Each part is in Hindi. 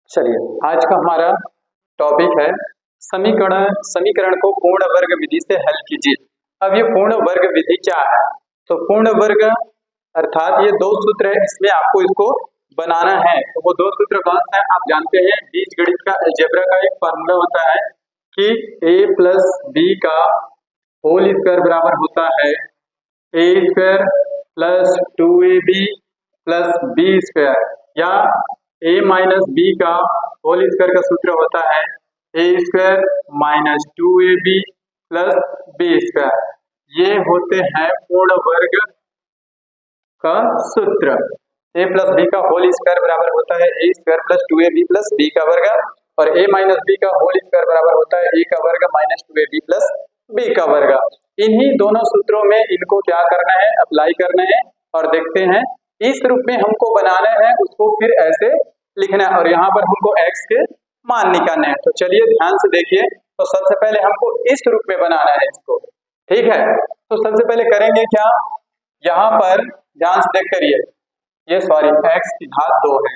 चलिए, आज का हमारा टॉपिक है समीकरण को पूर्ण वर्ग विधि से हल कीजिए। अब ये पूर्ण वर्ग विधि क्या है? तो पूर्ण वर्ग अर्थात ये दो सूत्र है, इसमें आपको इसको बनाना है। तो वो दो सूत्र कौन सा है आप जानते हैं। बीजगणित का अलजेब्रा का एक फार्मूला होता है कि a प्लस बी का होल स्क्वायर बराबर होता है a square plus 2ab plus B square, या a माइनस बी का होल स्क्वायर का सूत्र होता है a square minus 2ab plus B square. ये होते हैं पूर्ण वर्ग का सूत्र। a प्लस बी का होल स्क्वायर बराबर होता है a square plus 2ab plus B का वर्ग, और a माइनस बी का होल स्क्वायर बराबर होता है a का वर्ग माइनस 2ab प्लस बी का वर्ग। इन्हीं दोनों सूत्रों में इनको क्या करना है, अप्लाई करना है, और देखते हैं इस रूप में हमको बनाना है, उसको फिर ऐसे लिखना है, और यहाँ पर हमको x के मान निकालना है। तो चलिए ध्यान से देखिए। तो सबसे पहले हमको इस रूप में बनाना है इसको, ठीक है। तो सबसे पहले करेंगे क्या, यहाँ पर ध्यान से देख करिए, ये सॉरी x की घात 2 है,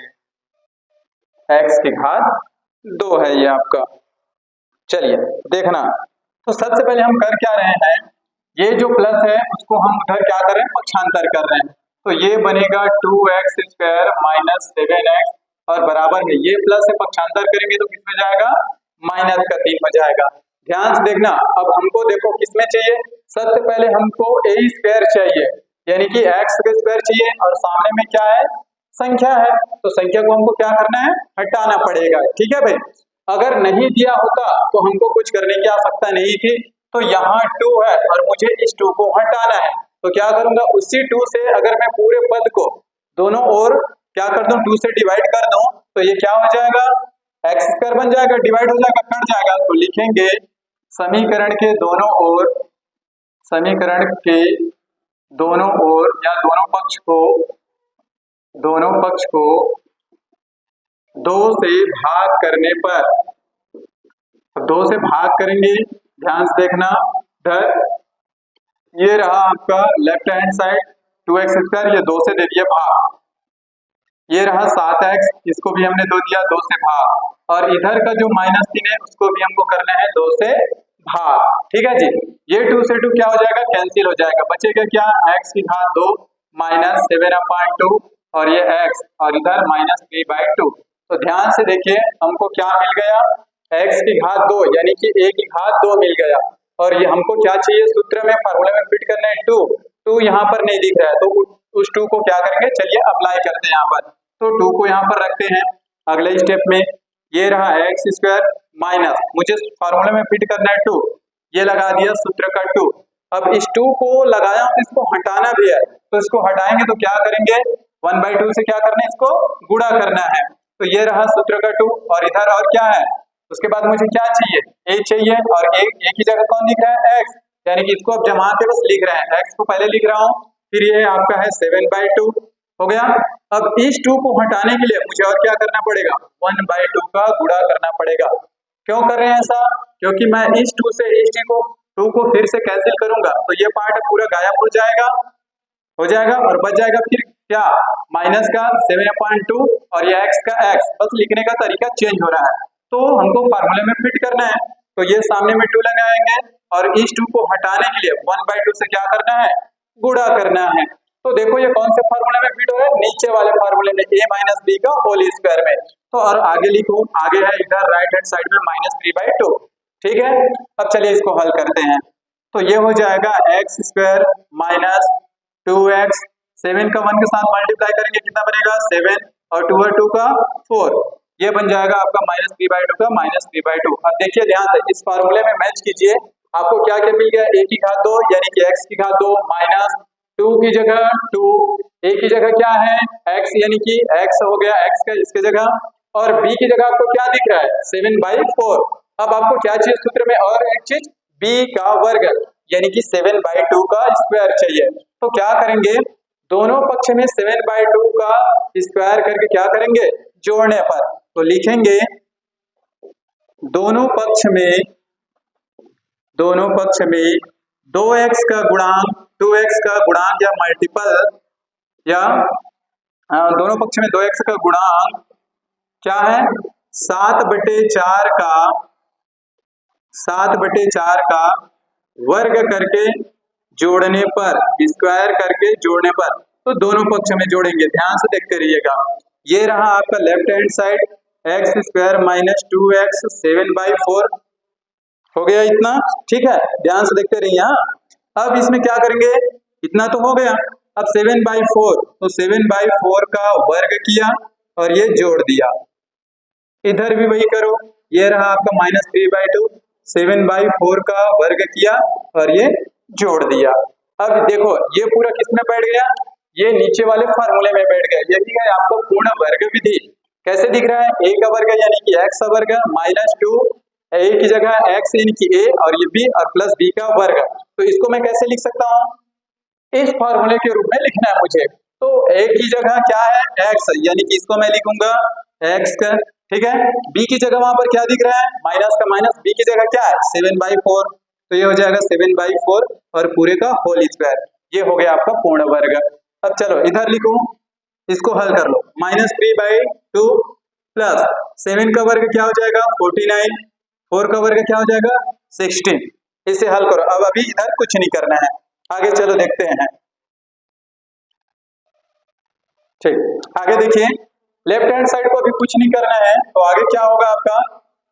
x की घात 2 है ये आपका। चलिए देखना, तो सबसे पहले हम कर क्या रहे हैं, ये जो प्लस है उसको हम उधर क्या कर रहे हैं, पक्षांतर कर रहे हैं। तो ये बनेगा 2x स्क्वायर माइनस 7x, और बराबर है ये प्लस से पक्षांतर करेंगे तो किसमें जाएगा, माइनस का 3 में जाएगा। ध्यान से देखना, अब हमको देखो किसमें चाहिए, सबसे पहले हमको a स्क्वायर चाहिए, यानी कि x का स्क्वायर चाहिए, और सामने में क्या है, संख्या है। तो संख्या को हमको क्या करना है, हटाना पड़ेगा, ठीक है भाई। अगर नहीं दिया होता तो हमको कुछ करने की आवश्यकता नहीं थी। तो यहाँ 2 है और मुझे इस 2 को हटाना है, तो क्या करूंगा, उसी 2 से अगर मैं पूरे पद को दोनों ओर क्या कर दूं, 2 से डिवाइड कर दूं, तो ये क्या हो जाएगा, एक्स स्क्वायर बन जाएगा, डिवाइड हो जाएगा, कट जाएगा। तो लिखेंगे समीकरण के दोनों ओर, समीकरण के दोनों ओर या दोनों पक्ष को 2 से भाग करने पर, 2 से भाग करेंगे, ध्यान से देखना, इधर ये रहा आपका left hand side 2x square, ये 2 से दे दिया भाग, ये रहा 7x, इसको भी हमने 2 दिया 2 से भाग, और इधर का जो -3 है उसको भी हमको करना है 2 से भाग, ठीक है जी। ये 2 से 2 क्या हो जाएगा, कैंसिल हो जाएगा, बचेगा क्या, x की घात 2 माइनस 7/2, और ये x, और इधर -3/2। तो ध्यान से देखिए हमको क्या मिल गया, x की घात 2 यानी कि a की घात 2 मिल गया, और ये हमको क्या चाहिए, सूत्र में फार्मूला में फिट करना है 2 यहाँ पर नहीं दिख रहा है, तो उस 2 को क्या करेंगे, चलिए अप्लाई करते हैं यहाँ पर। तो 2 को यहाँ पर रखते हैं अगले स्टेप में, ये रहा x स्क्वायर माइनस, मुझे फार्मूला में फिट करना है 2, ये लगा दिया सूत्र का 2। अब इस 2 को लगाया, इसको हटाना भी है, तो इसको हटाएंगे तो क्या करेंगे, 1/2 से क्या करना है, इसको गुणा करना है। तो ये रहा सूत्र का 2, और इधर और क्या है, उसके बाद मुझे क्या चाहिए, a चाहिए, और a की जगह कौन लिख रहा है, x, यानी कि इसको अब जमा के बस लिख रहे हैं, x को पहले लिख रहा हूँ, फिर ये आपका है 7/2 हो गया। अब इस 2 को हटाने के लिए मुझे और क्या करना पड़ेगा, 1/2 का गुणा करना पड़ेगा। क्यों कर रहे हैं ऐसा, क्योंकि मैं इस 2 से इस 2 को फिर से कैंसिल करूंगा, तो ये पार्ट पूरा गायब हो जाएगा, और बच जाएगा फिर क्या, माइनस का 7/2, और ये x का x, बस लिखने का तरीका चेंज हो रहा है। तो हमको फार्मूले में फिट करना है, तो ये सामने में 2 लगाएंगे, और इस 2 को हटाने के लिए 1/2 से क्या करना है, गुणा करना है। तो देखो ये कौन से फार्मूले में फिट हो रहा है, नीचे वाले फार्मूले में, a माइनस बी का होल स्क्वायर में। तो और आगे लिखो, आगे है इधर राइट हैंड साइड में -3/2, ठीक है। अब चलिए इसको हल करते हैं, तो ये हो जाएगा x स्क्वायर माइनस 2x, 7 का 1 के साथ मल्टीप्लाई करेंगे कितना बनेगा, 7, और 2 और 2 का 4, ये बन जाएगा आपका -3/2 का -3/2। अब देखिए ध्यान से इस फार्मूले में मैच कीजिए, आपको क्या क्या मिल गया, a की घात 2 यानी कि x की घात 2 माइनस 2 की जगह 2, a की जगह क्या है, x यानी कि x हो गया, x का इसके जगह, और b की जगह आपको क्या दिख रहा है, 7/4। अब आपको क्या चाहिए सूत्र में, और एक चीज b का वर्ग यानी कि 7/2 का स्क्वायर चाहिए। तो क्या करेंगे, दोनों पक्ष में 7/2 का स्क्वायर करके क्या करेंगे, जोड़ने पर, तो लिखेंगे दोनों पक्ष में 2x का गुणांक, 2x का गुणांक या मल्टीपल, या दोनों पक्ष में 2x का गुणांक क्या है, 7/4 का वर्ग करके जोड़ने पर, स्क्वायर करके जोड़ने पर, तो दोनों पक्ष में जोड़ेंगे। ध्यान से देखते रहिएगा। ये रहा आपका left hand side, x² - 2x 7/4 हो गया इतना, ठीक है। ध्यान से देखते रहिए। हाँ, अब इसमें क्या करेंगे, इतना तो हो गया। अब 7/4, तो 7/4 का वर्ग किया और ये जोड़ दिया। इधर भी वही करो, ये रहा आपका -3/2, 7/4 का वर्ग किया और ये जोड़ दिया। अब देखो ये पूरा किसमें बैठ गया, ये नीचे वाले फार्मूले में बैठ गया। यही है आपको पूर्ण वर्ग विधि। कैसे दिख रहा है, a का वर्ग यानी कि x का वर्ग -2, a की जगह x यानी कि a और ये b और प्लस b का वर्ग। तो इसको मैं कैसे लिख सकता हूँ, इस फार्मूले के रूप में लिखना है मुझे। तो a की जगह क्या है, x, यानी कि इसको मैं लिखूंगा x का, ठीक है। b की जगह वहां पर क्या दिख रहा है, माइनस का माइनस, b की जगह क्या है 7/4, तो ये हो जाएगा 7/4 और पूरे का होल स्क्वायर। ये हो गया आपका पूर्ण वर्ग। अब चलो इधर लिखूं, इसको हल कर लो। -3/2 प्लस 7 का वर्ग क्या हो जाएगा 49, 4 का वर्ग क्या हो जाएगा 16। इसे हल करो। अब अभी इधर कुछ नहीं करना है, आगे चलो देखते हैं। ठीक, आगे देखिए, लेफ्ट हैंड साइड को अभी कुछ नहीं करना है, तो आगे क्या होगा आपका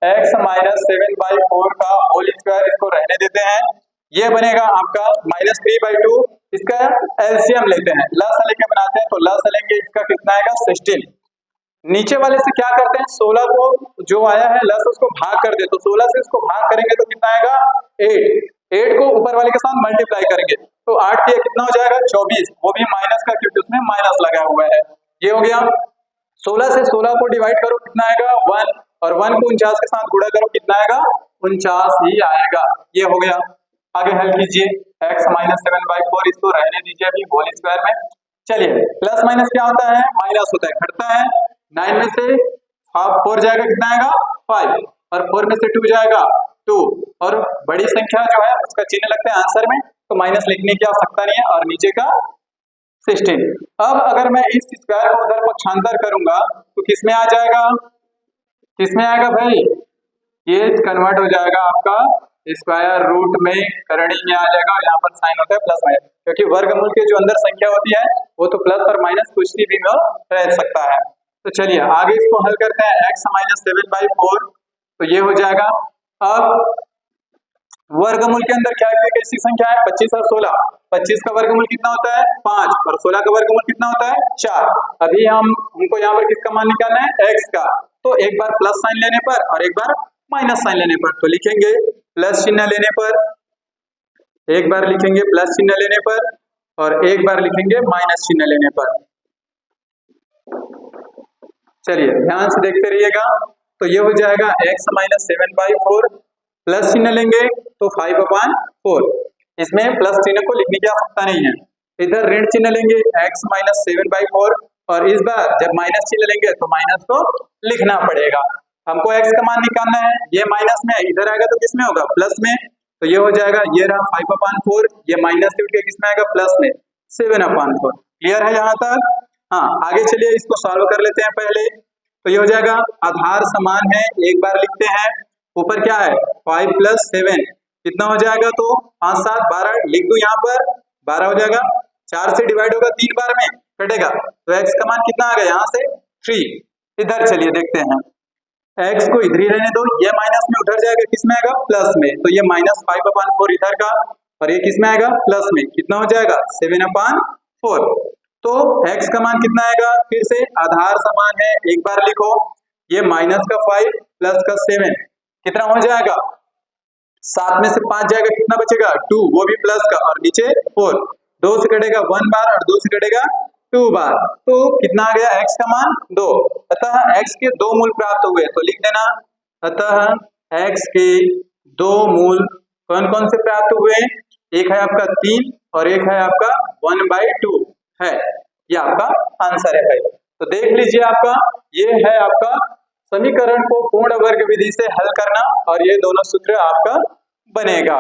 x - 7/4 का होल स्क्वायर, इसको रहने देते हैं। ये बनेगा आपका -3/2, इसका एलसीएम लेते हैं, लस लेके बनाते हैं, तो लस लेंगे, इसका कितना आएगा 16। नीचे वाले से क्या करते हैं, 16 को जो आया है लस उसको भाग कर दे, तो 16 से इसको भाग करेंगे तो कितना आएगा 8, 8 को ऊपर वाले के साथ मल्टीप्लाई करेंगे, तो 8 दिया कितना हो जाएगा 24, वो भी माइनस का क्योंकि उसमें माइनस लगा हुआ है। ये हो गया। 16 से 16 को डिवाइड करो कितना आएगा 1, और 1 को 49 के साथ गुणा करो कितना आएगा 49 ही आएगा। ये हो गया। आगे हल कीजिए, x - 7/4 इसको रहने दीजिए अभी होल स्क्वायर में। चलिए, प्लस माइनस क्या होता है, माइनस होता है, घटता है। 9 में से 4 जाएगा कितना आएगा 5, और 4 में से 2 जाएगा 2, और बड़ी संख्या जो है उसका चिन्ह लगता है आंसर में, तो माइनस लिखने की आवश्यकता नहीं है, और नीचे का 16। अब अगर मैं इस स्क्वायर को उधर पक्षांतर करूंगा तो किसमें आ जाएगा, किसमें आएगा भाई, ये कन्वर्ट हो जाएगा आपका स्क्वायर रूट में, करणीय में आ जाएगा, और यहाँ पर साइन होता है प्लस माइनस, क्योंकि वर्गमूल के जो अंदर संख्या होती है वो तो प्लस और माइनस कुछ भी में रह सकता है। तो चलिए आगे इसको हल करते हैं, x - 7/4, तो ये हो जाएगा। अब वर्गमूल के अंदर क्या क्या कैसी संख्या है 25 और 16, 25 का वर्गमूल कितना होता है 5, और 16 का वर्गमूल कितना होता है 4। अभी हमको यहाँ पर किसका मान निकालना है x का, तो एक बार प्लस साइन लेने पर और एक बार माइनस साइन लेने पर, तो लिखेंगे प्लस चिन्ह लेने पर, एक बार लिखेंगे प्लस चिन्ह लेने पर, और एक बार लिखेंगे माइनस चिन्ह लेने पर। चलिए ध्यान से देखते रहिएगा, तो ये हो जाएगा x - 7/4, प्लस चिन्ह लेंगे तो 5/4, इसमें प्लस चिन्ह को लिखने की आवश्यकता नहीं है। इधर ऋण चिन्ह लेंगे x - 7/4, और इस बार जब माइनस चिन्ह लेंगे तो माइनस को लिखना पड़ेगा। हमको x का मान निकालना है, ये माइनस में, इधर आएगा तो किसमें होगा प्लस में, तो ये हो जाएगा, ये रहा 5/4, ये माइनस से उठ के किसमें आएगा प्लस में 7/4। क्लियर है यहाँ तक? हाँ, आगे चलिए इसको सॉल्व कर लेते हैं पहले। तो ये हो जाएगा, आधार समान है, एक बार लिखते हैं, ऊपर क्या है 5 + 7 कितना हो जाएगा, तो 5 7 12 लिख दूं, यहाँ पर 12 हो जाएगा, 4 से डिवाइड होगा 3 बार में कटेगा, तो x का मान कितना आ गया यहाँ से 3। इधर चलिए देखते हैं, x को इधर ही रहने दो, ये माइनस में उधर जाएगा, किसमें आएगा प्लस में, तो ये -5/4 इधर का, और ये किसमें आएगा प्लस में, कितना हो जाएगा 7/4। तो x का मान कितना आएगा, फिर से आधार समान है, एक बार लिखो, ये माइनस का 5 प्लस का 7 कितना हो जाएगा, 7 में से 5 जाएगा, कितना बचेगा 2, वो भी प्लस का, और नीचे 4, 2 से कटेगा 1 बार और 2 से कटेगा 2 बार, तो कितना आ गया x का मान 2। अतः x के 2 मूल प्राप्त हुए, तो लिख देना, अतः x के 2 मूल कौन कौन से प्राप्त हुए, एक है आपका 3 और एक है आपका 1/2 है, ये आपका आंसर है भाई। तो देख लीजिए आपका, ये है आपका समीकरण को पूर्ण वर्ग विधि से हल करना, और ये दोनों सूत्र आपका बनेगा।